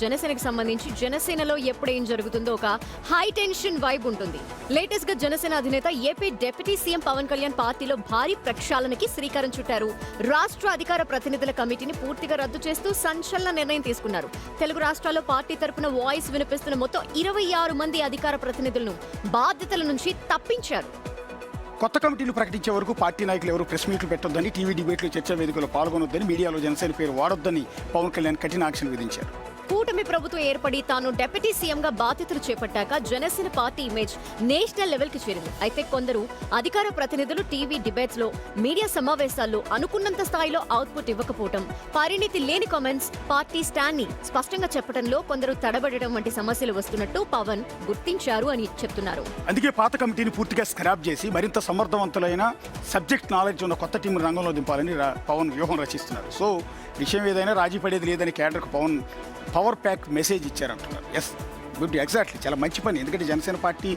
జనసేనకి సంబంధించి జనసేనలో ఎప్పుడు ఏం జరుగుతుందో ఒక హై టెన్షన్ వైబ్ ఉంటుంది. లేటెస్ట్ గా జనసేన అధినేత AP deputy CM Pawan Kalyan పార్టీలో భారీ ప్రక్షాళనకి శ్రీకారం చుట్టారు. రాష్ట్ర అధికార ప్రతినిధుల కమిటీని పూర్తిగా రద్దు చేస్తూ సంచలన నిర్ణయం తీసుకున్నారు. తెలుగు రాష్ట్రాల్లో పార్టీ తరపున వాయిస్ వినిపిస్తున్న మొత్తం 26 మంది అధికార ప్రతినిధులను బాధ్యతల నుంచి తప్పించారు. కొత్త కమిటీలు ప్రకటించే వరకు పార్టీ నాయకులు ఎవరు ప్రెస్ మీట్లు పెట్టొద్దని, టీవీ డిబేట్లు, చర్చా వేదికలో పాల్గొనొద్దని, మీడియాలో జనసేన పేరు వాడొద్దని పవన్ కళ్యాణ్ కఠిన ఆంక్షలు విధించారు. కూటమి ప్రభుత్వం ఏర్పడి తాను డిప్యూటీ సీఎంగా బాధ్యతలు చేపట్టాక Janasena party image national level కి చేరింది. అయితే కొందరు అధికార ప్రతినిధులు టీవీ డిబేట్స్ లో, మీడియా సమావేశాల్లో అనుకున్నంత స్థాయిలో అవుట్పుట్ ఇవ్వకపోవడం, పరిణితి లేని కామెంట్స్, పార్టీ స్టాండ్ ని స్పష్టంగా చెప్పడంలో కొందరు తడబడడం వంటి సమస్యలు వస్తున్నట్టు పవన్ గుర్తించారు అని చెప్తున్నారు. అందుకే పాత కమిటీని పూర్తిగా స్క్రాప్ చేసి మరింత సమర్థవంతులైన సబ్జెక్ట్ నాలెడ్జ్ ఉన్న కొత్త టీం రంగంలో దింపాలని పవన్ వ్యూహం రచిస్తున్నారు. సో విషయం ఏదైనా రాజీ పడేది లేదని కేడర్కు పవన్ పవర్ ప్యాక్ మెసేజ్ ఇచ్చారంటున్నారు. ఎస్, గుడ్, ఎగ్జాక్ట్లీ, చాలా మంచి పని. ఎందుకంటే Janasena party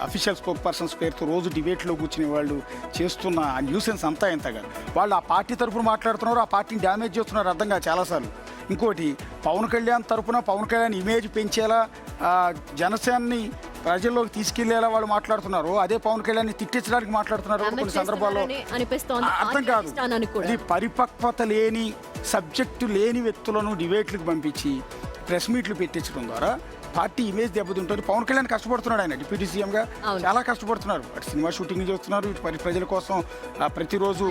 official spokespersons పేరుతో రోజు డిబేట్లో కూర్చునే వాళ్ళు చేస్తున్న ఆ న్యూసెన్స్ అంతా ఎంతగా వాళ్ళు ఆ పార్టీ తరఫున మాట్లాడుతున్నారు, ఆ పార్టీని డ్యామేజ్ చేస్తున్నారు అర్థం కాదు చాలాసార్లు. ఇంకోటి, పవన్ కళ్యాణ్ తరఫున పవన్ కళ్యాణ్ ఇమేజ్ పెంచేలా జనసేనని ప్రజల్లోకి తీసుకెళ్లేలా వాళ్ళు మాట్లాడుతున్నారు. అదే పవన్ కళ్యాణ్ తిట్టించడానికి మాట్లాడుతున్నారు కొన్ని సందర్భాల్లో. అర్థం కాదు, ఇది పరిపక్వత లేని, సబ్జెక్టు లేని వ్యక్తులను డిబేట్లకు పంపించి ప్రెస్ మీట్లు పెట్టించడం ద్వారా పార్టీ ఇమేజ్ దెబ్బతింటుంది. పవన్ కళ్యాణ్ కష్టపడుతున్నాడు, ఆయన డిప్యూటీ సీఎంగా చాలా కష్టపడుతున్నారు. అటు సినిమా షూటింగ్ చేస్తున్నారు, ఇటు ప్రజల కోసం ప్రతిరోజు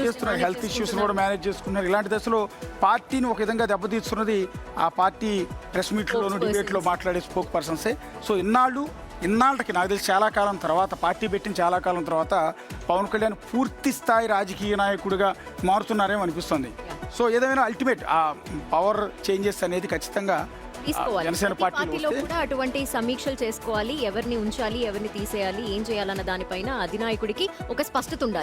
చేస్తున్నారు, హెల్త్ ఇష్యూస్ కూడా మేనేజ్ చేసుకున్నారు. ఇలాంటి దశలో పార్టీని ఒక విధంగా దెబ్బతీస్తున్నది ఆ పార్టీ ప్రెస్ మీట్లోనూ డిబేట్లో మాట్లాడే స్పోక్ పర్సన్సే. సో ఇన్నాళ్ళకి నాకు తెలిసి చాలా కాలం తర్వాత, పార్టీ పెట్టిన చాలా కాలం తర్వాత పవన్ కళ్యాణ్ పూర్తి స్థాయి రాజకీయ నాయకుడిగా మారుతున్నారేమో అనిపిస్తుంది. సో ఏదైనా అల్టిమేట్ ఆ పవర్ చేంజెస్ అనేది ఖచ్చితంగా జనసేన పార్టీలో కూడా అటువంటి సమీక్షలు చేసుకోవాలి. ఎవరిని ఉంచాలి, ఎవరిని తీసేయాలి, ఏం చేయాలన్న దానిపైన అధినాయకుడికి ఒక స్పష్టత ఉండాలి.